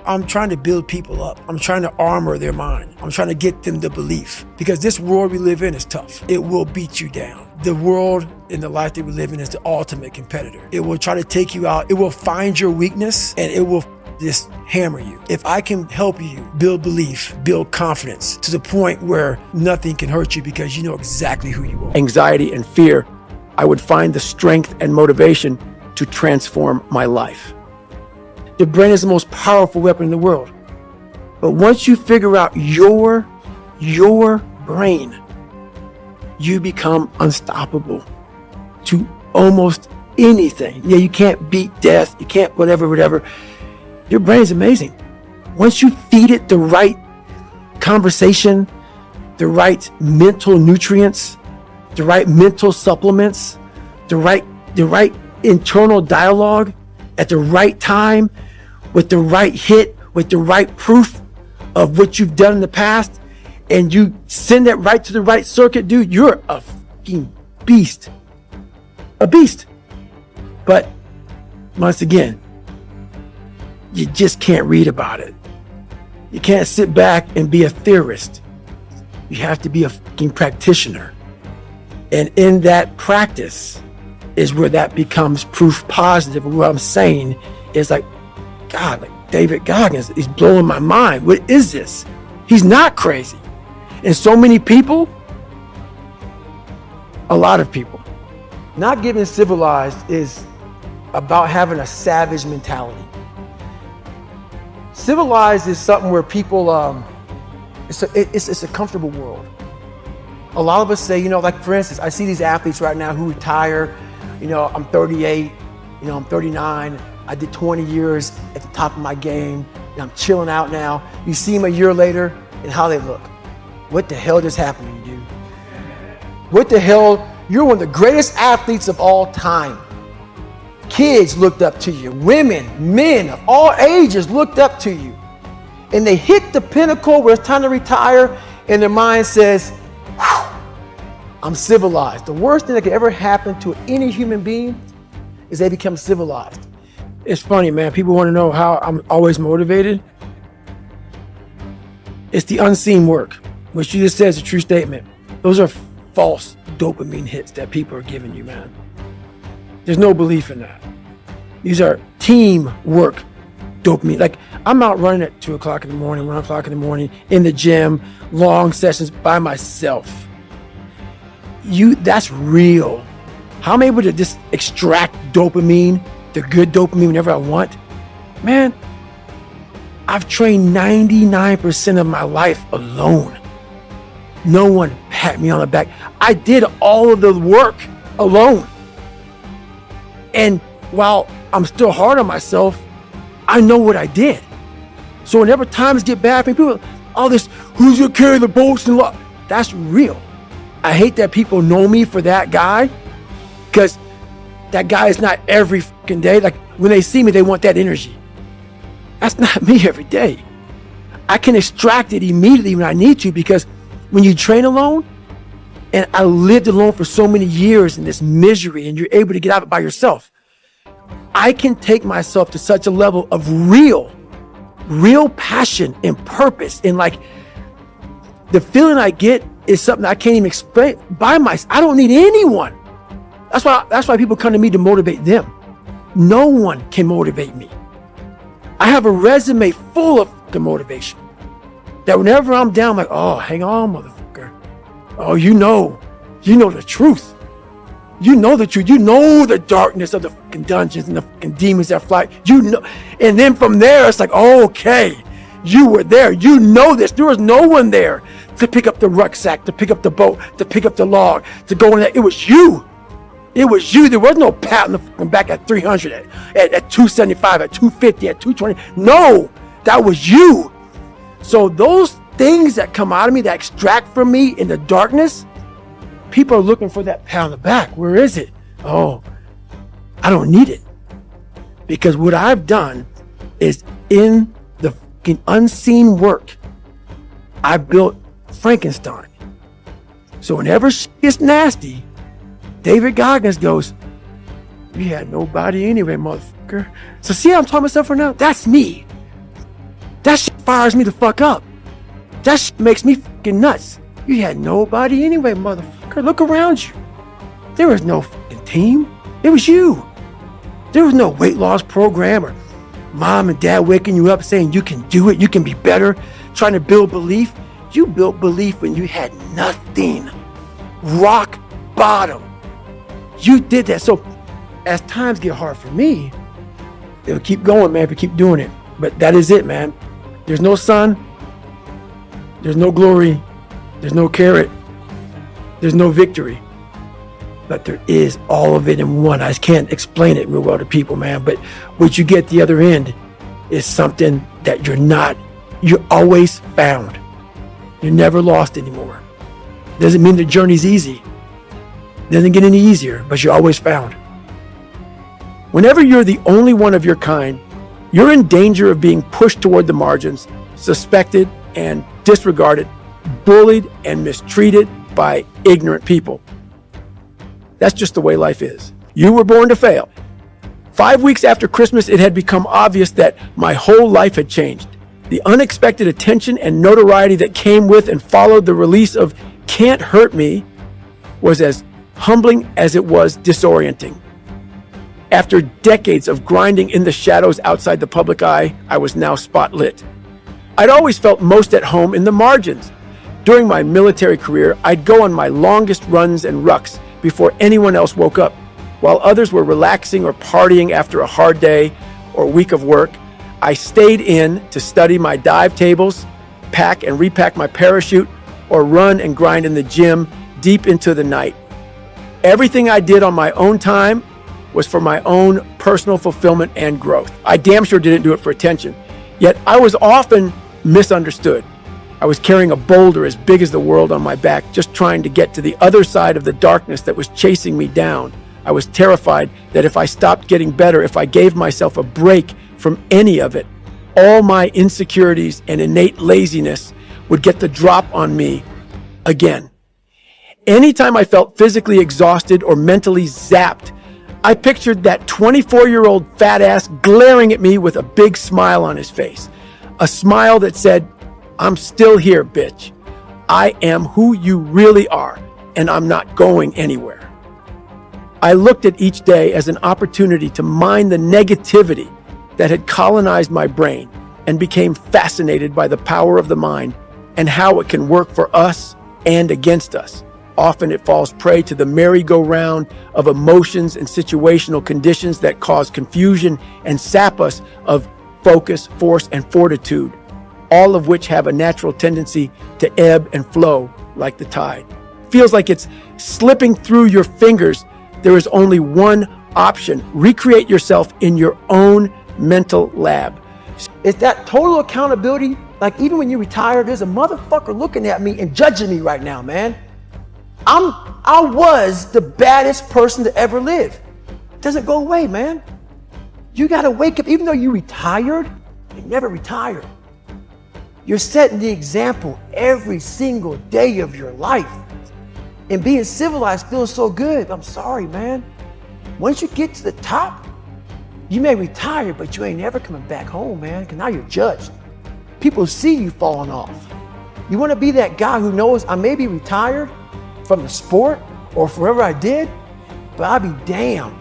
I'm trying to build people up. I'm trying to armor their mind. I'm trying to get them the belief, because this world we live in is tough. It will beat you down. The world and the life that we live in is the ultimate competitor. It will try to take you out. It will find your weakness and it will just hammer you. If I can help you build belief, build confidence to the point where nothing can hurt you because you know exactly who you are. Anxiety and fear, I would find the strength and motivation to transform my life. The brain is the most powerful weapon in the world. But once you figure out your brain, you become unstoppable to almost anything. Yeah, you can't beat death. You can't whatever. Your brain is amazing. Once you feed it the right conversation, the right mental nutrients, the right mental supplements, the right internal dialogue at the right time, with the right hit, with the right proof of what you've done in the past, and you send that right to the right circuit, dude, you're a fucking beast. A beast. But once again, you just can't read about it. You can't sit back and be a theorist. You have to be a fucking practitioner. And in that practice is where that becomes proof positive. What I'm saying is like, God, like David Goggins is blowing my mind. What is this? He's not crazy. And so many people, a lot of people, not getting civilized is about having a savage mentality. Civilized is something where people, it's a comfortable world. A lot of us say, you know, like for instance, I see these athletes right now who retire, you know, I'm 38, you know, I'm 39, I did 20 years at the top of my game, and I'm chilling out now. You see them a year later and how they look. What the hell just happened to you, dude? What the hell? You're one of the greatest athletes of all time. Kids looked up to you. Women, men of all ages looked up to you. And they hit the pinnacle where it's time to retire, and their mind says, I'm civilized. The worst thing that could ever happen to any human being is they become civilized. It's funny, man. People want to know how I'm always motivated. It's the unseen work, which you just said is a true statement. Those are false dopamine hits that people are giving you, man. There's no belief in that. These are teamwork dopamine. Like I'm out running at 2 o'clock in the morning, 1 o'clock in the morning, in the gym, long sessions by myself. That's real. How I'm able to just extract dopamine, the good dopamine whenever I want. Man, I've trained 99% of my life alone. No one pat me on the back. I did all of the work alone. And while I'm still hard on myself, I know what I did. So whenever times get bad for me, people, all this, who's gonna carry the boats and what? That's real. I hate that people know me for that guy, because that guy is not every fucking day. Like when they see me, they want that energy. That's not me every day. I can extract it immediately when I need to, because when you train alone, and I lived alone for so many years in this misery, and you're able to get out of it by yourself, I can take myself to such a level of real passion and purpose. And like the feeling I get is something I can't even explain by myself. I don't need anyone. That's why people come to me to motivate them. No one can motivate me. I have a resume full of the motivation that whenever I'm down, I'm like, oh, hang on, motherfucker. Oh, you know the truth. You know the truth. You know the darkness of the fucking dungeons and the fucking demons that fly. You know, and then from there, it's like, oh, okay, you were there. You know this. There was no one there to pick up the rucksack, to pick up the boat, to pick up the log, to go in there. It was you. It was you. There was no pat on the fucking back at 300, at 275, at 250, at 220. No, that was you. So those things that come out of me, that extract from me in the darkness, people are looking for that pat on the back. Where is it? Oh, I don't need it. Because what I've done is in the fucking unseen work, I built Frankenstein. So whenever shit gets nasty, David Goggins goes, you had nobody anyway, motherfucker. So see how I'm talking myself right now? That's me. That shit fires me the fuck up. That shit makes me fucking nuts. You had nobody anyway, motherfucker. Look around you. There was no fucking team. It was you. There was no weight loss program or mom and dad waking you up saying you can do it, you can be better, trying to build belief. You built belief when you had nothing. Rock bottom. You did that. So as times get hard for me, it'll keep going, man, if you keep doing it. But that is it, man. There's no sun. There's no glory. There's no carrot. There's no victory. But there is all of it in one. I just can't explain it real well to people, man. But what you get at the other end is something that you're always found. You're never lost anymore. Doesn't mean the journey's easy. Doesn't get any easier, but you're always found. Whenever you're the only one of your kind, you're in danger of being pushed toward the margins, suspected and disregarded, bullied and mistreated by ignorant people. That's just the way life is. You were born to fail. 5 weeks after Christmas, it had become obvious that my whole life had changed. The unexpected attention and notoriety that came with and followed the release of Can't Hurt Me was as humbling as it was disorienting. After decades of grinding in the shadows outside the public eye, I was now spotlit. I'd always felt most at home in the margins. During my military career, I'd go on my longest runs and rucks before anyone else woke up. While others were relaxing or partying after a hard day or week of work, I stayed in to study my dive tables, pack and repack my parachute, or run and grind in the gym deep into the night. Everything I did on my own time was for my own personal fulfillment and growth. I damn sure didn't do it for attention. Yet I was often misunderstood. I was carrying a boulder as big as the world on my back, just trying to get to the other side of the darkness that was chasing me down. I was terrified that if I stopped getting better, if I gave myself a break from any of it, all my insecurities and innate laziness would get the drop on me again. Anytime I felt physically exhausted or mentally zapped, I pictured that 24-year-old fat ass glaring at me with a big smile on his face. A smile that said, "I'm still here, bitch. I am who you really are, and I'm not going anywhere." I looked at each day as an opportunity to mine the negativity that had colonized my brain and became fascinated by the power of the mind and how it can work for us and against us. Often it falls prey to the merry-go-round of emotions and situational conditions that cause confusion and sap us of focus, force, and fortitude, all of which have a natural tendency to ebb and flow like the tide. Feels like it's slipping through your fingers. There is only one option. Recreate yourself in your own mental lab. It's that total accountability. Like even when you retire, there's a motherfucker looking at me and judging me right now, man. I was the baddest person to ever live. It doesn't go away, man. You gotta wake up, even though you retired, you never retired. You're setting the example every single day of your life. And being civilized feels so good. I'm sorry, man. Once you get to the top, you may retire, but you ain't never coming back home, man, because now you're judged. People see you falling off. You wanna be that guy who knows I may be retired from the sport or forever I did, but I'll be damned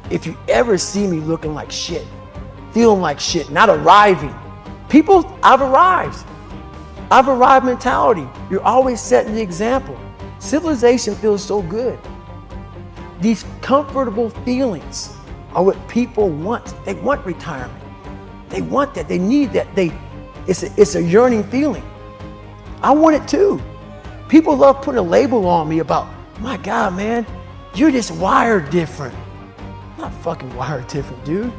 if you ever see me looking like shit, feeling like shit, not arriving. People, I've arrived mentality. You're always setting the example. Civilization feels so good. These comfortable feelings are what people want. They want retirement. They want that. They need that. It's a yearning feeling. I want it too. People love putting a label on me about, my God, man, you're just wired different. I'm not fucking wired different, dude.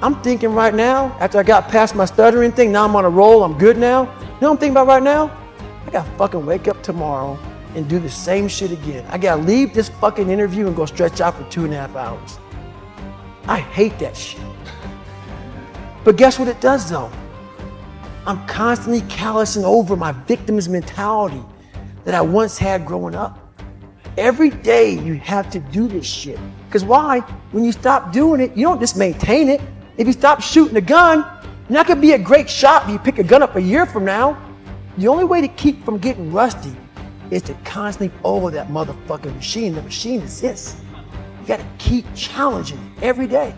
I'm thinking right now, after I got past my stuttering thing, now I'm on a roll, I'm good now. You know what I'm thinking about right now? I gotta fucking wake up tomorrow and do the same shit again. I gotta leave this fucking interview and go stretch out for 2.5 hours. I hate that shit. But guess what it does though? I'm constantly callousing over my victim's mentality that I once had growing up. Every day you have to do this shit. Because why? When you stop doing it, you don't just maintain it. If you stop shooting the gun, You're not gonna be a great shot when you pick a gun up a year from now. The only way to keep from getting rusty is to constantly oil that motherfucking machine. The machine is this. You gotta keep challenging it every day.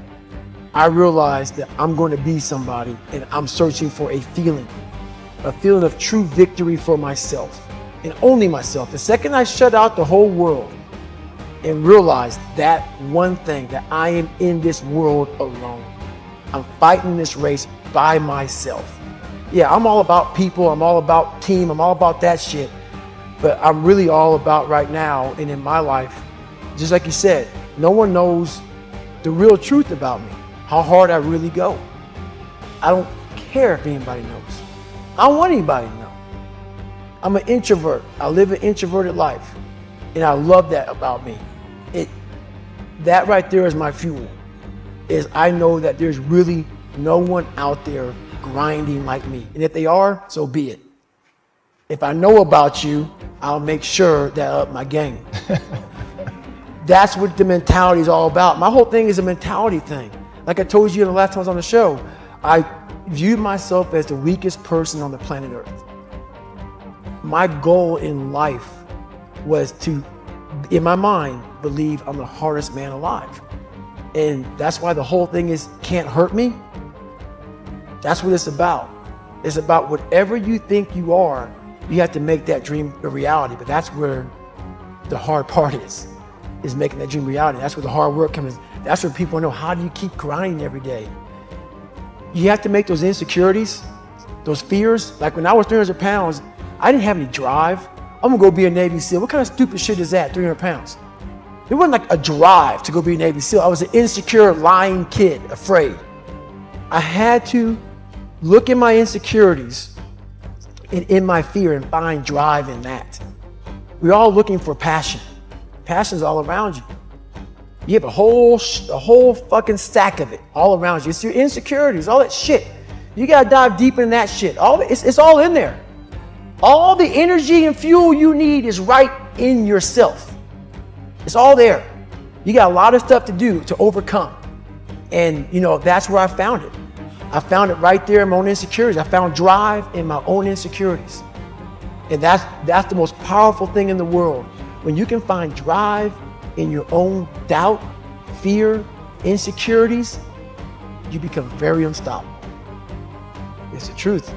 I realized that I'm going to be somebody, and I'm searching for a feeling of true victory for myself and only myself. The second I shut out the whole world and realize that one thing, that I am in this world alone. I'm fighting this race by myself. Yeah, I'm all about people, I'm all about team, I'm all about that shit. But I'm really all about right now and in my life, just like you said, no one knows the real truth about me, how hard I really go. I don't care if anybody knows. I don't want anybody to know. I'm an introvert. I live an introverted life. And I love that about me. That right there is my fuel. Is I know that there's really no one out there grinding like me. And if they are, so be it. If I know about you, I'll make sure that I up my game. That's what the mentality is all about. My whole thing is a mentality thing. Like I told you the last time I was on the show, I viewed myself as the weakest person on the planet Earth. My goal in life was to, in my mind, believe I'm the hardest man alive. And that's why the whole thing is can't hurt me. That's what it's about. It's about whatever you think you are, you have to make that dream a reality. But that's where the hard part is making that dream reality. That's where the hard work comes in. That's where people know, how do you keep grinding every day? You have to make those insecurities, those fears. Like when I was 300 pounds, I didn't have any drive. I'm gonna go be a Navy SEAL. What kind of stupid shit is that, 300 pounds? It wasn't like a drive to go be a Navy SEAL. I was an insecure, lying kid, afraid. I had to look at my insecurities and in my fear and find drive in that. We're all looking for passion. Passion's all around you. You have a whole fucking stack of it all around you. It's your insecurities, all that shit. You gotta dive deep in that shit. It's all in there. All the energy and fuel you need is right in yourself. It's all there. You got a lot of stuff to do to overcome. And that's where I found it. I found it right there in my own insecurities. I found drive in my own insecurities. And that's the most powerful thing in the world. When you can find drive in your own doubt, fear, insecurities, you become very unstoppable. It's the truth.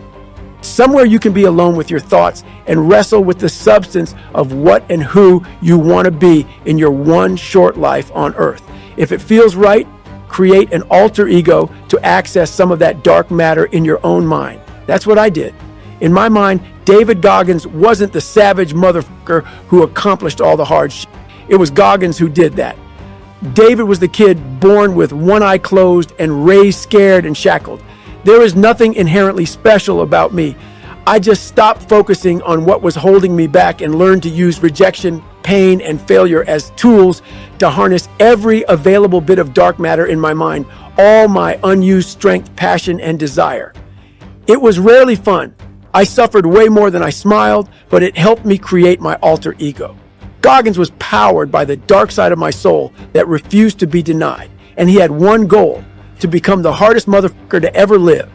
Somewhere you can be alone with your thoughts and wrestle with the substance of what and who you want to be in your one short life on earth. If it feels right, create an alter ego to access some of that dark matter in your own mind. That's what I did. In my mind, David Goggins wasn't the savage motherfucker who accomplished all the hard shit. It was Goggins who did that. David was the kid born with one eye closed and raised scared and shackled. There is nothing inherently special about me. I just stopped focusing on what was holding me back and learned to use rejection, pain, and failure as tools to harness every available bit of dark matter in my mind, all my unused strength, passion, and desire. It was rarely fun. I suffered way more than I smiled, but it helped me create my alter ego. Goggins was powered by the dark side of my soul that refused to be denied, and he had one goal: to become the hardest motherfucker to ever live.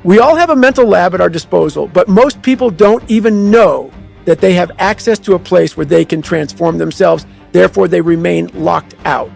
We all have a mental lab at our disposal, but most people don't even know that they have access to a place where they can transform themselves, therefore they remain locked out.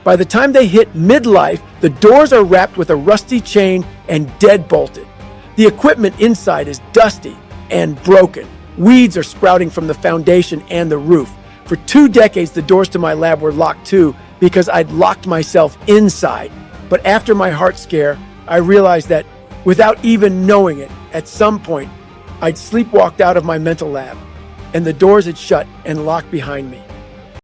By the time they hit midlife, the doors are wrapped with a rusty chain and deadbolted. The equipment inside is dusty and broken. Weeds are sprouting from the foundation and the roof. For 2 decades, the doors to my lab were locked too, because I'd locked myself inside. But after my heart scare, I realized that without even knowing it, at some point, I'd sleepwalked out of my mental lab, and the doors had shut and locked behind me.